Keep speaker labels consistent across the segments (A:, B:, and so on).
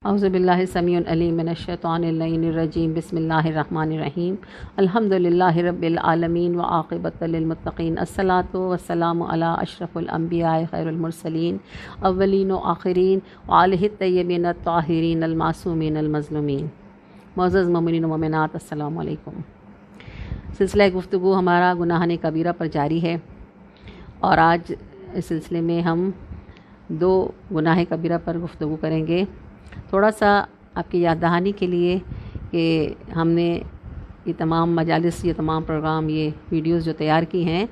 A: اعوذ باللہ السمیع العلیم من الشیطان اللعین الرجیم بسم اللہ الرحمن الرحیم الحمد للہ رب العالمین وعاقبۃ للمتقین الصلاۃ والسلام علی اشرف الانبیاء خیر المرسلین اولین و آخرین وآلہ الطیبین الطاہرین المعصومین المظلومین۔ معزز مومنین و مومنات، السلام علیکم۔ سلسلہ گفتگو ہمارا گناہان کبیرہ پر جاری ہے، اور آج اس سلسلے میں ہم دو گناہ کبیرہ پر گفتگو کریں گے۔ تھوڑا سا آپ کی یاد دہانی کے لیے کہ ہم نے یہ تمام مجالس، یہ تمام پروگرام، یہ ویڈیوز جو تیار کی ہیں،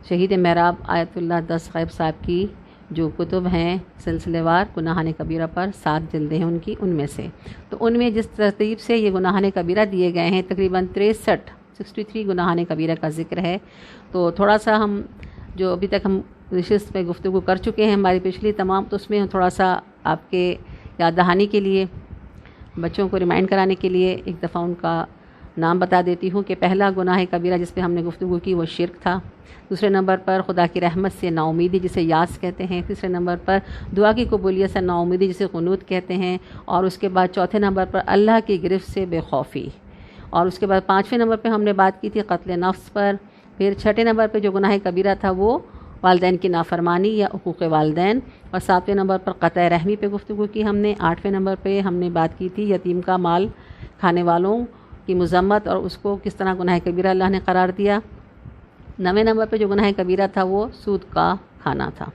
A: شہید محراب آیت اللہ دست غیب صاحب کی جو کتب ہیں سلسلے وار گناہان کبیرہ پر 7 جلدیں ہیں ان کی، ان میں سے تو ان میں جس ترتیب سے یہ گناہان کبیرہ دیے گئے ہیں، تقریباً 63 گناہان کبیرہ کا ذکر ہے۔ تو تھوڑا سا ہم جو ابھی تک ہم نشست پہ گفتگو کر چکے ہیں ہماری پچھلی تمام، تو اس میں تھوڑا سا آپ کے یاد دہانی کے لیے، بچوں کو ریمائنڈ کرانے کے لیے ایک دفعہ ان کا نام بتا دیتی ہوں کہ پہلا گناہ کبیرہ جس پہ ہم نے گفتگو کی وہ شرک تھا۔ دوسرے نمبر پر خدا کی رحمت سے نا امیدی جسے یاس کہتے ہیں۔ تیسرے نمبر پر دعا کی قبولیت سے نا امیدی جسے قنوت کہتے ہیں۔ اور اس کے بعد چوتھے نمبر پر اللہ کی گرفت سے بے خوفی۔ اور اس کے بعد 5ویں نمبر پہ ہم نے بات کی تھی قتل نفس پر۔ پھر 6 نمبر پہ جو گناہ کبیرہ تھا وہ والدین کی نافرمانی یا حقوق والدین، اور 7ویں نمبر پر قطع رحمی پہ گفتگو کی ہم نے۔ 8ویں نمبر پہ ہم نے بات کی تھی یتیم کا مال کھانے والوں کی مذمت اور اس کو کس طرح گناہ کبیرہ اللہ نے قرار دیا۔ 9ویں نمبر پہ جو گناہ کبیرہ تھا وہ سود کا کھانا تھا۔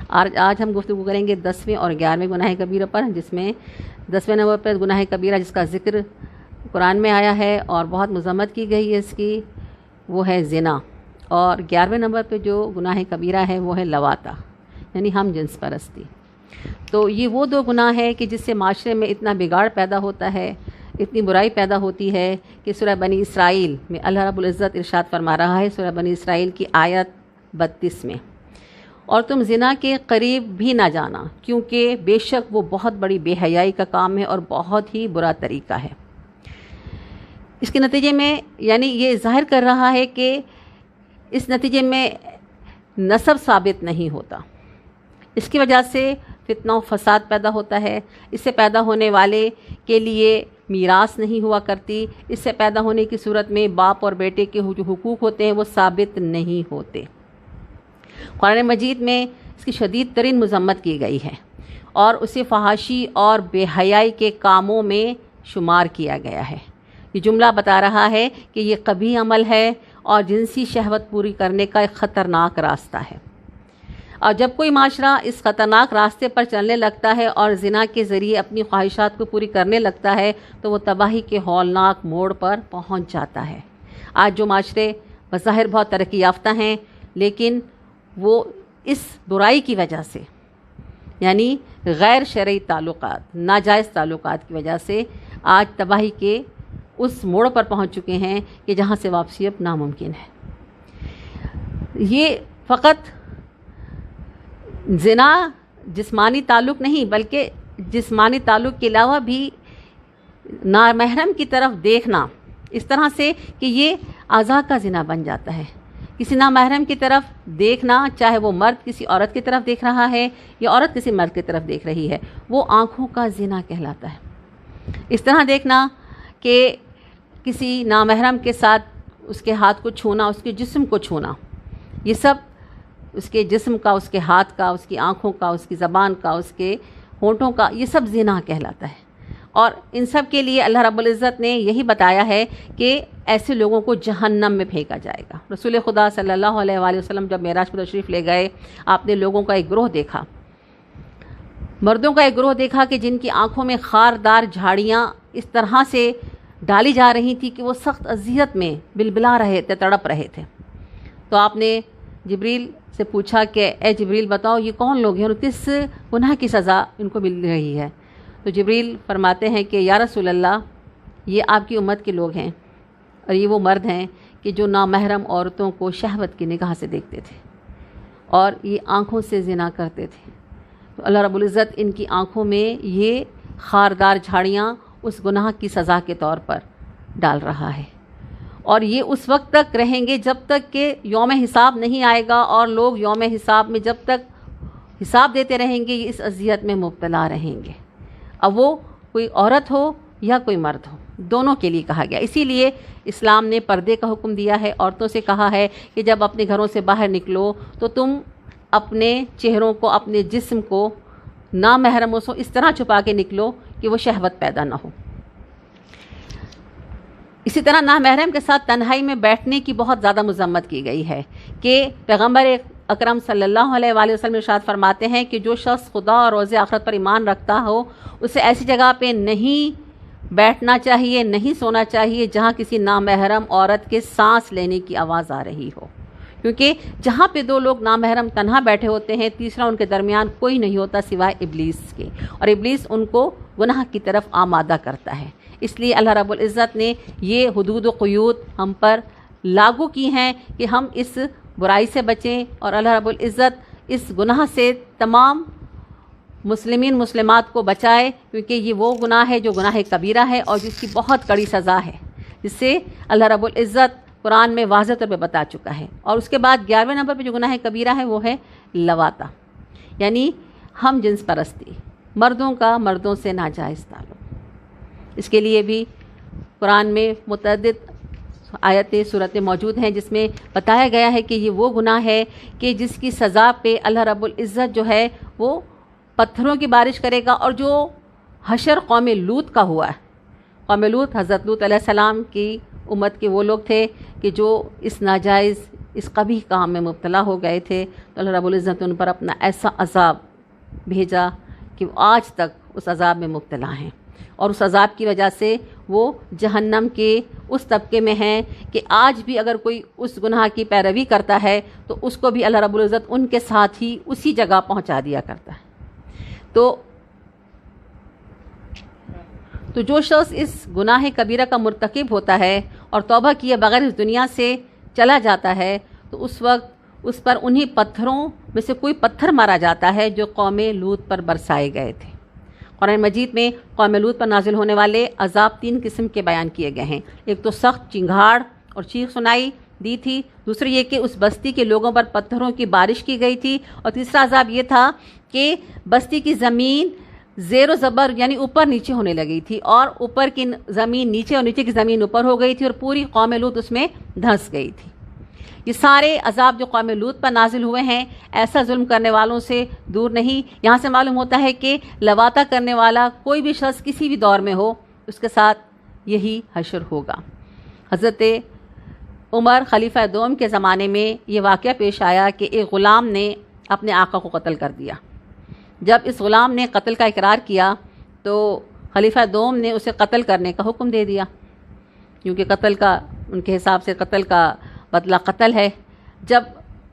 A: آج ہم گفتگو کریں گے 10ویں اور 11ویں گناہ کبیرہ پر، جس میں 10ویں نمبر پہ گناہ کبیرہ جس کا ذکر قرآن میں آیا ہے اور بہت مذمت کی گئی ہے اس کی، وہ ہے زنا۔ اور 11ویں نمبر پہ جو گناہ کبیرہ ہے وہ ہے لواطہ، یعنی ہم جنس پرستی۔ تو یہ وہ دو گناہ ہے کہ جس سے معاشرے میں اتنا بگاڑ پیدا ہوتا ہے، اتنی برائی پیدا ہوتی ہے کہ سورہ بنی اسرائیل میں اللہ رب العزت ارشاد فرما رہا ہے، سورہ بنی اسرائیل کی آیت 32 میں، اور تم زنا کے قریب بھی نہ جانا کیونکہ بے شک وہ بہت بڑی بے حیائی کا کام ہے اور بہت ہی برا طریقہ ہے۔ اس کے نتیجے میں یعنی یہ ظاہر کر رہا ہے کہ اس نتیجے میں نسب ثابت نہیں ہوتا، اس کی وجہ سے فتنہ و فساد پیدا ہوتا ہے، اس سے پیدا ہونے والے کے لیے میراث نہیں ہوا کرتی، اس سے پیدا ہونے کی صورت میں باپ اور بیٹے کے جو حقوق ہوتے ہیں وہ ثابت نہیں ہوتے۔ قرآن مجید میں اس کی شدید ترین مذمت کی گئی ہے اور اسے فحاشی اور بے حیائی کے کاموں میں شمار کیا گیا ہے۔ یہ جملہ بتا رہا ہے کہ یہ قبیح عمل ہے اور جنسی شہوت پوری کرنے کا ایک خطرناک راستہ ہے، اور جب کوئی معاشرہ اس خطرناک راستے پر چلنے لگتا ہے اور زنا کے ذریعے اپنی خواہشات کو پوری کرنے لگتا ہے تو وہ تباہی کے ہولناک موڑ پر پہنچ جاتا ہے۔ آج جو معاشرے بظاہر بہت ترقی یافتہ ہیں، لیکن وہ اس برائی کی وجہ سے، یعنی غیر شرعی تعلقات، ناجائز تعلقات کی وجہ سے آج تباہی کے اس موڑ پر پہنچ چکے ہیں کہ جہاں سے واپسی اب ناممکن ہے۔ یہ فقط زنا جسمانی تعلق نہیں، بلکہ جسمانی تعلق کے علاوہ بھی نامحرم کی طرف دیکھنا اس طرح سے کہ یہ اعضاء کا زنا بن جاتا ہے۔ کسی نامحرم کی طرف دیکھنا، چاہے وہ مرد کسی عورت کی طرف دیکھ رہا ہے یا عورت کسی مرد کی طرف دیکھ رہی ہے، وہ آنکھوں کا زنا کہلاتا ہے۔ اس طرح دیکھنا کہ کسی نامحرم کے ساتھ اس کے ہاتھ کو چھونا، اس کے جسم کو چھونا، یہ سب اس کے جسم کا، اس کے ہاتھ کا، اس کی آنکھوں کا، اس کی زبان کا، اس کے ہونٹوں کا، یہ سب زنا کہلاتا ہے۔ اور ان سب کے لیے اللہ رب العزت نے یہی بتایا ہے کہ ایسے لوگوں کو جہنم میں پھینکا جائے گا۔ رسول خدا صلی اللہ علیہ وآلہ وسلم جب معراج پر تشریف لے گئے، آپ نے لوگوں کا ایک گروہ دیکھا، مردوں کا ایک گروہ دیکھا کہ جن کی آنکھوں میں خاردار جھاڑیاں اس طرح سے ڈالی جا رہی تھی کہ وہ سخت اذیت میں بلبلا رہے تھے، تڑپ رہے تھے۔ تو آپ نے جبریل سے پوچھا کہ اے جبریل بتاؤ یہ کون لوگ ہیں اور کس گناہ کی سزا ان کو مل رہی ہے؟ تو جبریل فرماتے ہیں کہ یا رسول اللہ، یہ آپ کی امت کے لوگ ہیں، اور یہ وہ مرد ہیں کہ جو نامحرم عورتوں کو شہوت کی نگاہ سے دیکھتے تھے اور یہ آنکھوں سے زنا کرتے تھے۔ تو اللہ رب العزت ان کی آنکھوں میں یہ خاردار جھاڑیاں اس گناہ کی سزا کے طور پر ڈال رہا ہے، اور یہ اس وقت تک رہیں گے جب تک کہ یوم حساب نہیں آئے گا، اور لوگ یوم حساب میں جب تک حساب دیتے رہیں گے یہ اس اذیت میں مبتلا رہیں گے۔ اب وہ کوئی عورت ہو یا کوئی مرد ہو، دونوں کے لیے کہا گیا۔ اسی لیے اسلام نے پردے کا حکم دیا ہے، عورتوں سے کہا ہے کہ جب اپنے گھروں سے باہر نکلو تو تم اپنے چہروں کو، اپنے جسم کو نامحرموں سے اس طرح چھپا کے نکلو کہ وہ شہوت پیدا نہ ہو۔ اسی طرح نامحرم کے ساتھ تنہائی میں بیٹھنے کی بہت زیادہ مذمت کی گئی ہے کہ پیغمبر اکرم صلی اللہ علیہ وآلہ وسلم ارشاد فرماتے ہیں کہ جو شخص خدا اور روز آخرت پر ایمان رکھتا ہو اسے ایسی جگہ پہ نہیں بیٹھنا چاہیے، نہیں سونا چاہیے جہاں کسی نامحرم عورت کے سانس لینے کی آواز آ رہی ہو، کیونکہ جہاں پہ دو لوگ نامحرم تنہا بیٹھے ہوتے ہیں تیسرا ان کے درمیان کوئی نہیں ہوتا سوائے ابلیس کے، اور ابلیس ان کو گناہ کی طرف آمادہ کرتا ہے۔ اس لیے اللہ رب العزت نے یہ حدود و قیود ہم پر لاگو کی ہیں کہ ہم اس برائی سے بچیں، اور اللہ رب العزت اس گناہ سے تمام مسلمین مسلمات کو بچائے، کیونکہ یہ وہ گناہ ہے جو گناہ کبیرہ ہے اور جس کی بہت کڑی سزا ہے، جس سے اللہ رب العزت قرآن میں واضح طور پہ بتا چکا ہے۔ اور اس کے بعد 11ویں نمبر پہ جو گناہ کبیرہ ہے وہ ہے لواطہ، یعنی ہم جنس پرستی، مردوں کا مردوں سے ناجائز تعلق۔ اس کے لیے بھی قرآن میں متعدد آیتیں صورتیں موجود ہیں جس میں بتایا گیا ہے کہ یہ وہ گناہ ہے کہ جس کی سزا پہ اللہ رب العزت جو ہے وہ پتھروں کی بارش کرے گا، اور جو حشر قوم لوط کا ہوا ہے، قوم لوط حضرت لوط علیہ السلام کی امت کے وہ لوگ تھے کہ جو اس ناجائز اس قبیح کام میں مبتلا ہو گئے تھے، تو اللہ رب العزت نے ان پر اپنا ایسا عذاب بھیجا کہ وہ آج تک اس عذاب میں مبتلا ہیں، اور اس عذاب کی وجہ سے وہ جہنم کے اس طبقے میں ہیں کہ آج بھی اگر کوئی اس گناہ کی پیروی کرتا ہے تو اس کو بھی اللہ رب العزت ان کے ساتھ ہی اسی جگہ پہنچا دیا کرتا ہے۔ تو جو شخص اس گناہ کبیرہ کا مرتکب ہوتا ہے اور توبہ کیے بغیر اس دنیا سے چلا جاتا ہے تو اس وقت اس پر انہی پتھروں میں سے کوئی پتھر مارا جاتا ہے جو قوم لوط پر برسائے گئے تھے۔ قرآن مجید میں قوم لوط پر نازل ہونے والے عذاب 3 قسم کے بیان کیے گئے ہیں۔ ایک تو سخت چنگھاڑ اور چیخ سنائی دی تھی، دوسری یہ کہ اس بستی کے لوگوں پر پتھروں کی بارش کی گئی تھی، اور تیسرا عذاب یہ تھا کہ بستی کی زمین زیر و زبر یعنی اوپر نیچے ہونے لگی تھی، اور اوپر کی زمین نیچے اور نیچے کی زمین اوپر ہو گئی تھی، اور پوری قوم لوط اس میں دھنس گئی تھی۔ یہ سارے عذاب جو قوم لوط پر نازل ہوئے ہیں ایسا ظلم کرنے والوں سے دور نہیں۔ یہاں سے معلوم ہوتا ہے کہ لواطہ کرنے والا کوئی بھی شخص کسی بھی دور میں ہو اس کے ساتھ یہی حشر ہوگا۔ حضرت عمر خلیفہ دوم کے زمانے میں یہ واقعہ پیش آیا کہ ایک غلام نے اپنے آقا کو قتل کر دیا۔ جب اس غلام نے قتل کا اقرار کیا تو خلیفہ دوم نے اسے قتل کرنے کا حکم دے دیا، کیونکہ قتل کا ان کے حساب سے قتل کا بدلہ قتل ہے۔ جب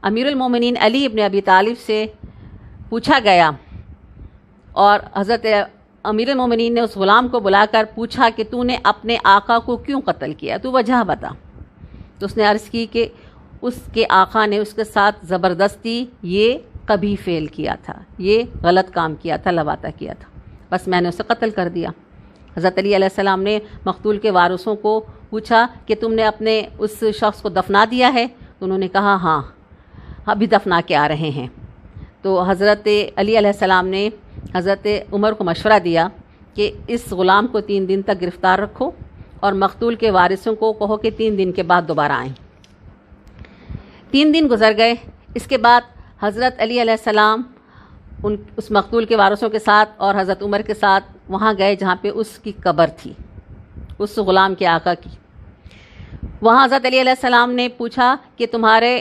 A: امیر المومنین علی ابن ابی طالب سے پوچھا گیا اور حضرت امیر المومنین نے اس غلام کو بلا کر پوچھا کہ تو نے اپنے آقا کو کیوں قتل کیا، تو وجہ بتا، تو اس نے عرض کی کہ اس کے آقا نے اس کے ساتھ زبردستی یہ کبھی فعل کیا تھا، یہ غلط کام کیا تھا، لواطہ کیا تھا، بس میں نے اسے قتل کر دیا۔ حضرت علی علیہ السلام نے مقتول کے وارثوں کو پوچھا کہ تم نے اپنے اس شخص کو دفنا دیا ہے، تو انہوں نے کہا ہاں ابھی دفنا کے آ رہے ہیں۔ تو حضرت علی علیہ السلام نے حضرت عمر کو مشورہ دیا کہ اس غلام کو 3 دن تک گرفتار رکھو اور مقتول کے وارثوں کو کہو کہ 3 دن کے بعد دوبارہ آئیں۔ 3 دن گزر گئے، اس کے بعد حضرت علی علیہ السلام اس مقتول کے وارثوں کے ساتھ اور حضرت عمر کے ساتھ وہاں گئے جہاں پہ اس کی قبر تھی، اس غلام کے آقا کی۔ وہاں حضرت علی علیہ السلام نے پوچھا کہ تمہارے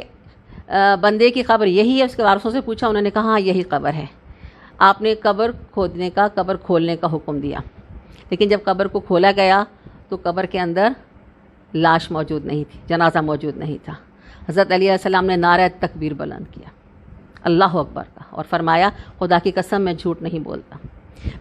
A: بندے کی قبر یہی ہے؟ اس کے وارثوں سے پوچھا، انہوں نے کہا ہاں یہی قبر ہے۔ آپ نے قبر کھودنے کا، قبر کھولنے کا حکم دیا، لیکن جب قبر کو کھولا گیا تو قبر کے اندر لاش موجود نہیں تھی، جنازہ موجود نہیں تھا۔ حضرت علی علیہ السلام نے نعرہ تکبیر بلند کیا، اللہ اکبر کا، اور فرمایا خدا کی قسم میں جھوٹ نہیں بولتا،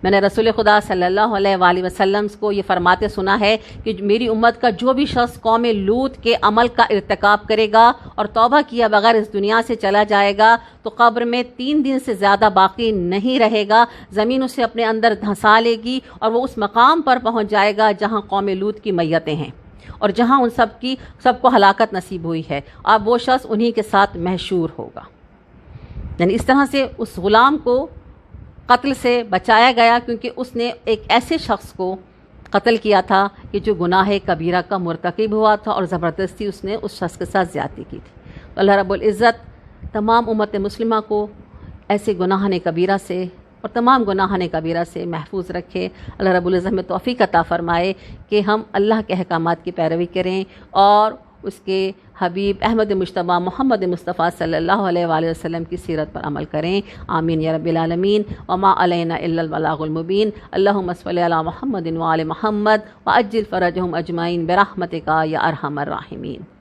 A: میں نے رسول خدا صلی اللہ علیہ وآلہ وسلم کو یہ فرماتے سنا ہے کہ میری امت کا جو بھی شخص قوم لوط کے عمل کا ارتکاب کرے گا اور توبہ کیا بغیر اس دنیا سے چلا جائے گا تو قبر میں 3 دن سے زیادہ باقی نہیں رہے گا، زمین اسے اپنے اندر دھنسا لے گی اور وہ اس مقام پر پہنچ جائے گا جہاں قوم لوط کی میتیں ہیں اور جہاں ان سب کو ہلاکت نصیب ہوئی ہے، اب وہ شخص انہی کے ساتھ محشور ہوگا۔ یعنی اس طرح سے اس غلام کو قتل سے بچایا گیا کیونکہ اس نے ایک ایسے شخص کو قتل کیا تھا کہ جو گناہ کبیرہ کا مرتکب ہوا تھا اور زبردستی اس نے اس شخص کے ساتھ زیادتی کی تھی۔ تو اللہ رب العزت تمام امت مسلمہ کو ایسے گناہ کبیرہ سے اور تمام گناہ کبیرہ سے محفوظ رکھے۔ اللہ رب العزت میں توفیق عطا فرمائے کہ ہم اللہ کے احکامات کی پیروی کریں اور اس کے حبیب احمد مجتبیٰ محمد مصطفیٰ صلی اللہ علیہ وآلہ وسلم کی سیرت پر عمل کریں۔ آمین یا رب العالمین۔ وما علینا الا البلاغ المبین۔ اللہم صلی علی محمد وآل محمد وعجل فرجہم اجمعین برحمتک یا ارحم الراحمین۔